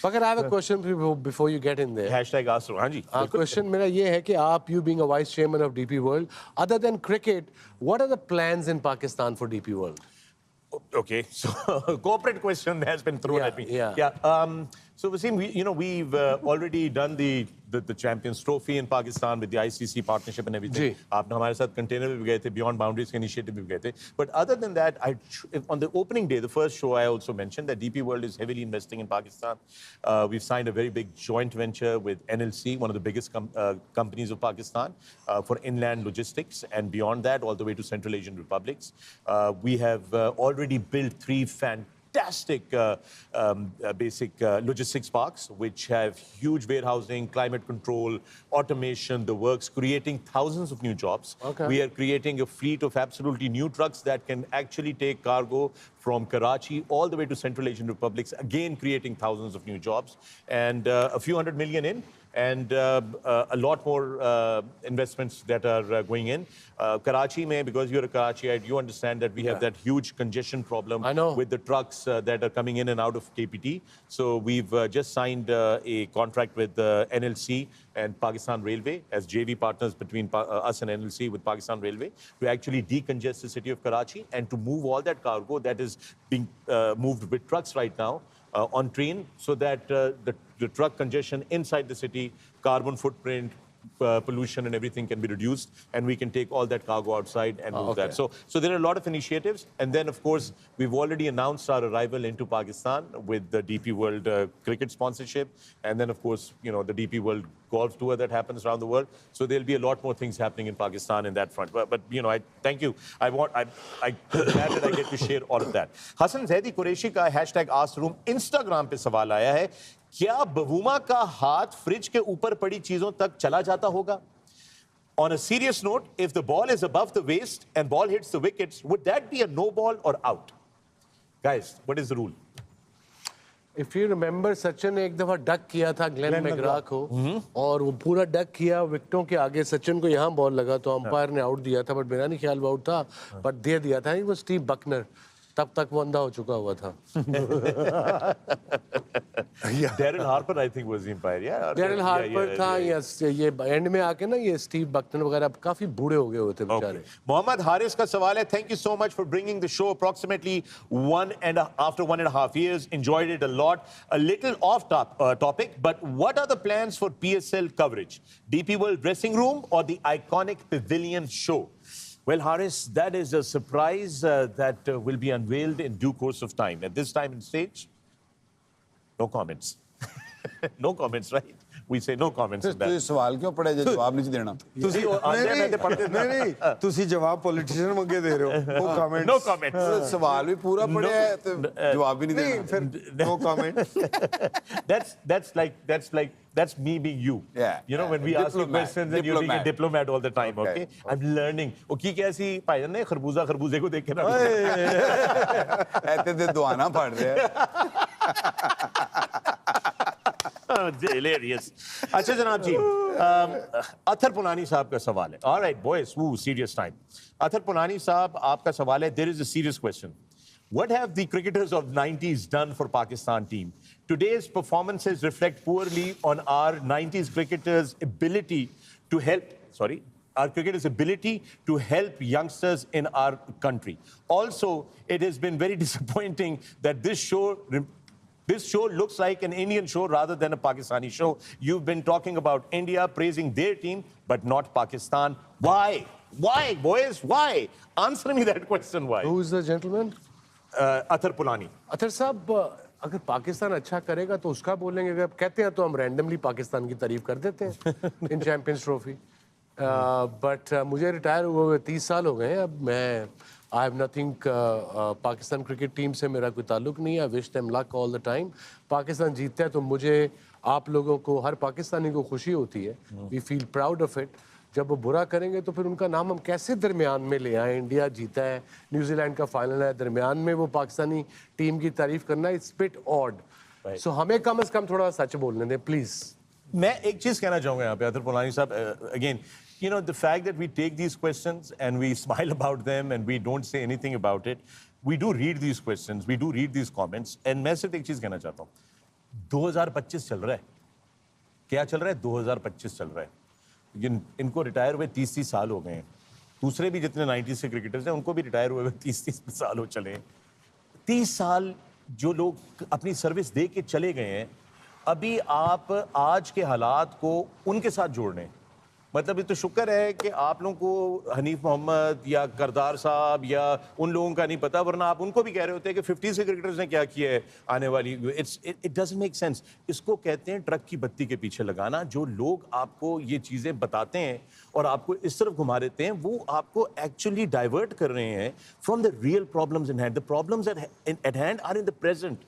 Agar I have a question before you get in there. Hashtag ask हाँ जी. Question मेरा ये है कि आप, you being a vice chairman of DP World, other than cricket, what are the plans in Pakistan for DP World? Okay, so corporate question has been thrown at me. Yeah. So Wasim, we've already done the Champions Trophy in Pakistan with the ICC partnership and everything. आपने हमारे साथ container में भी गए थे, Beyond Boundaries initiative में भी गए थे. But other than that, on the opening day, the first show, I also mentioned that DP World is heavily investing in Pakistan. We've signed a very big joint venture with NLC, one of the biggest companies of Pakistan, for inland logistics, and beyond that, all the way to Central Asian republics. We have already built 3 fantastic basic logistics parks, which have huge warehousing, climate control, automation, the works, creating thousands of new jobs. We are creating a fleet of absolutely new trucks that can actually take cargo from Karachi all the way to Central Asian republics, again creating thousands of new jobs, and a few $100 million in, and a lot more investments that are going in. Karachi mein, because you're a Karachiite, you understand that we have that huge congestion problem with the trucks that are coming in and out of KPT. So we've just signed a contract with NLC and Pakistan Railway as JV partners between us and NLC with Pakistan Railway to actually decongest the city of Karachi and to move all that cargo that is being moved with trucks right now on train, so that the truck congestion inside the city, carbon footprint, pollution and everything can be reduced, and we can take all that cargo outside and move that. So there are a lot of initiatives, and then of course we've already announced our arrival into Pakistan with the DP World cricket sponsorship, and then of course the DP World golf tour that happens around the world. So there'll be a lot more things happening in Pakistan in that front. But I thank you. I'm glad that I get to share all of that. Hassan Zaidi Qureshi का hashtag Ask Room Instagram पे सवाल आया है, क्या Bavuma का हाथ fridge के ऊपर पड़ी चीजों तक चला जाता होगा? On a serious note, if the ball is above the waist and ball hits the wickets, would that be a no ball or out? Guys, what is the rule? If you remember, Sachin ने एक दफा duck किया था Glenn McGrath को, और वो पूरा duck किया विकेटों के आगे. सचिन को यहाँ बॉल लगा तो अंपायर ने आउट दिया था, बट मेरा नहीं ख्याल वो आउट था, बट दे दिया था. वो स्टीव बकनर, तब तक वो अंधा हो चुका हुआ था. Daryl Harper, I think, was the umpire. Yeah. Daryl Harper था. Yes, ये एंड में आके ना ये स्टीव बकनर वगैरह काफी बूढ़े हो गए होते बेचारे. मोहम्मद हारिस का सवाल है, thank you so much for bringing the show approximately 1.5 years. Enjoyed it a lot. A little off topic, but what are the plans for PSL coverage? DP World dressing room or the iconic pavilion show? Well, Haris, that is a surprise that will be unveiled in due course of time. At this time and stage, no comments. No comments, right? We say no comments on that. ਤੁਸੀਂ ਸਵਾਲ ਕਿਉਂ ਪੜਿਆ ਜੇ ਜਵਾਬ ਨਹੀਂ ਦੇਣਾ? ਤੁਸੀਂ ਨਹੀਂ ਤੁਸੀਂ ਜਵਾਬ ਪੋਲੀਟੀਸ਼ੀਅਨ ਮੰਗੇ ਦੇ ਰਹੇ ਹੋ. No comments. No comments. ਸਵਾਲ ਵੀ ਪੂਰਾ ਪੜਿਆ ਤੇ ਜਵਾਬ ਵੀ ਨਹੀਂ ਦੇਣਾ. ਫਿਰ no comments. That's me being you. Yeah. When we ask you questions and you're being a diplomat all the time, okay? I'm learning. ਉਹ ਕੀ ਕਿਹਾ ਸੀ ਭਾਈਜਾਨ ਨੇ, ਖਰਬੂਜ਼ੇ को देख के ना. ऐसे ਤੇ ਦੁਆਨਾ ਪੜ ਰਿਹਾ. Hilarious. अच्छा जनाब जी, अथर पुलानी साहब का सवाल है. All right, boys, serious time. Athar पुलानी साहब, आपका सवाल है. There is a serious question. What have the cricketers of 90s done for Pakistan team? Today's performances reflect poorly on our 90s cricketers' ability to help youngsters in our country. Also, it has been very disappointing that this show looks like an Indian show rather than a Pakistani show. You've been talking about India, praising their team, but not Pakistan. Why? Why, boys? Why? Answer me that question, why? Who is the gentleman? Athar Pulani. Athar साहब, अगर पाकिस्तान अच्छा करेगा तो उसका बोलेंगे. अगर कहते हैं तो हम रैंडमली पाकिस्तान की तारीफ कर देते हैं इन चैंपियंस ट्रॉफी. बट मुझे रिटायर हुए 30 साल हो गए. अब मैं I have nothing. Pakistan cricket team से मेरा कोई ताल्लुक नहीं है. I wish them luck all the time. Pakistan जीतता है तो मुझे, आप लोगों को, हर पाकिस्तानी को खुशी होती है. We feel proud of it. जब वो बुरा करेंगे तो फिर उनका नाम हम कैसे दरमियान में ले आए? इंडिया जीता है, न्यूजीलैंड का फाइनल है, दरमियान में वो पाकिस्तानी टीम की तारीफ करना, इट्स बिट ऑड. सो हमें कम से कम थोड़ा सच बोलने दें प्लीज. मैं एक चीज कहना चाहूंगा यहाँ पे अथर पुलानी साहब. Again, the fact that we take these questions and we smile about them and we don't say anything about it, we do read these questions, we do read these comments, and मैं सिर्फ एक चीज कहना चाहता हूँ. 2025 चल रहा है, क्या चल रहा है? 2025 चल रहा है। इनको रिटायर हुए 30 साल हो गए हैं। दूसरे भी जितने 90s के क्रिकेटर्स हैं उनको भी रिटायर हुए 30 साल हो चले हैं। 30 साल जो लोग अपनी सर्विस दे के चले गए हैं, अभी आप आज के हालात को उनके साथ जोड़ रहे हैं। मतलब ये तो शुक्र है कि आप लोगों को हनीफ मोहम्मद या करदार साहब या उन लोगों का नहीं पता, वरना आप उनको भी कह रहे होते हैं कि 50 के क्रिकेटर्स ने क्या किया है आने वाली। It doesn't make sense. इसको कहते हैं ट्रक की बत्ती के पीछे लगाना। जो लोग आपको ये चीज़ें बताते हैं और आपको इस तरफ घुमा देते हैं, वो आपको एक्चुअली डाइवर्ट कर रहे हैं from the real problems in hand. The problems at hand are in the present,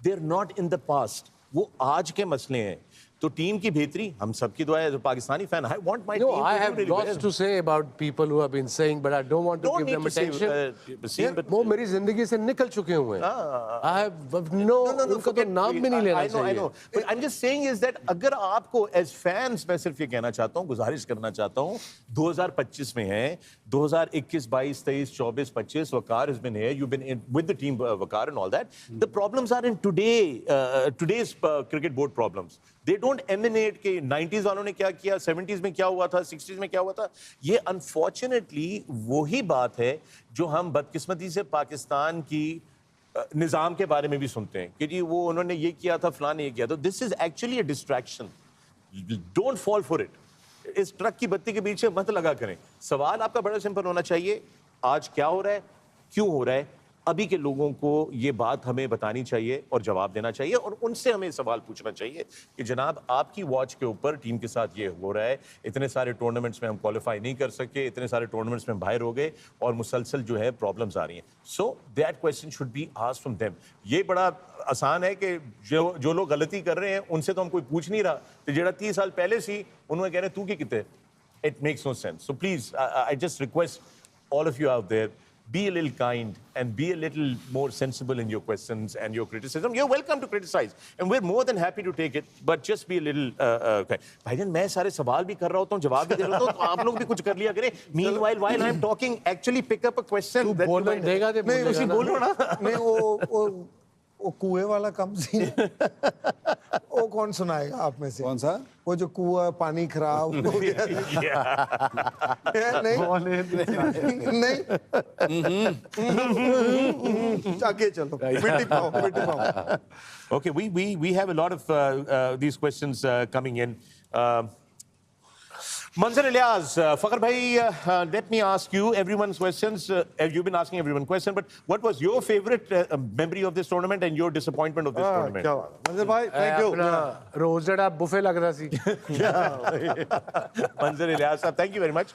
they are not in the past. वो आज के मसले हैं। तो टीम की बेहतरी हम सबकी दुआ है। जो Pakistani fan, I want my No, team I to do have really lots well. to say about people who have been saying, but I don't want to Don't give need them to say, attention. Wasim, but- वो मेरी जिंदगी से निकल चुके हुए हैं। I have no, उनका तो forget- नाम भी नहीं लेना I know, चाहिए। But I'm just saying is that अगर आपको as fans, मैं सिर्फ ये कहना चाहता हूँ, गुजारिश करना चाहता हूँ, 2025 में है, 2021, 22, 23, 24, 25, Waqar has been here, you've been in with the team, Waqar and all that. The problems are in today's cricket board problems. They don't emanate के 90s वालों ने क्या किया, 70s में क्या हुआ था, 60s में क्या हुआ था। ये अनफॉर्चुनेटली वही बात है जो हम बदकिस्मती से पाकिस्तान की निज़ाम के बारे में भी सुनते हैं कि जी वो उन्होंने ये किया था, फलां ने ये किया था। This is actually a distraction. Don't fall for it. इस ट्रक की बत्ती के पीछे मत लगा करें। सवाल आपका बड़ा सिंपल होना चाहिए, आज क्या हो रहा है, क्यों हो रहा है। अभी के लोगों को ये बात हमें बतानी चाहिए और जवाब देना चाहिए, और उनसे हमें सवाल पूछना चाहिए कि जनाब आपकी वॉच के ऊपर टीम के साथ ये हो रहा है, इतने सारे टूर्नामेंट्स में हम क्वालिफाई नहीं कर सके, इतने सारे टूर्नामेंट्स में बाहर हो गए और मुसलसल जो है प्रॉब्लम्स आ रही हैं। So that question should be asked from them. ये बड़ा आसान है कि जो लोग गलती कर रहे हैं उनसे तो हम कोई पूछ नहीं रहा, तो जेड़ा 30 साल पहले सी उन्होंने कह रहे तू की किते। It makes no sense. So please I just request all of you out there, be a little kind and be a little more sensible in your questions and your criticism. You're welcome to criticize and we're more than happy to take it, but just be a little भाईजान मैं सारे सवाल भी कर रहा होता हूँ, जवाब भी दे रहा होता हूँ, तो आप लोग भी कुछ कर लिया करें। Meanwhile, while I'm talking, actually pick up a question that you might देगा दे नहीं, उसी बोल रहा ना। नहीं, वो कुएं वाला कम सी वो कौन सुनाएगा आप में से? कौन सा? वो जो कुआं पानी खराब हो गया। नहीं आगे चलो, मिट्टी पाओ। Okay, we have a lot of these questions coming in. Manzar Ilyas, Fakhar bhai, let me ask you everyone's questions. You've been asking everyone questions, but what was your favorite memory of this tournament and your disappointment of this tournament? क्या बात मंजर भाई, thank you. अपना रोज जड़ा buffet लग रहा सी। Manzar Ilyas, thank you very much.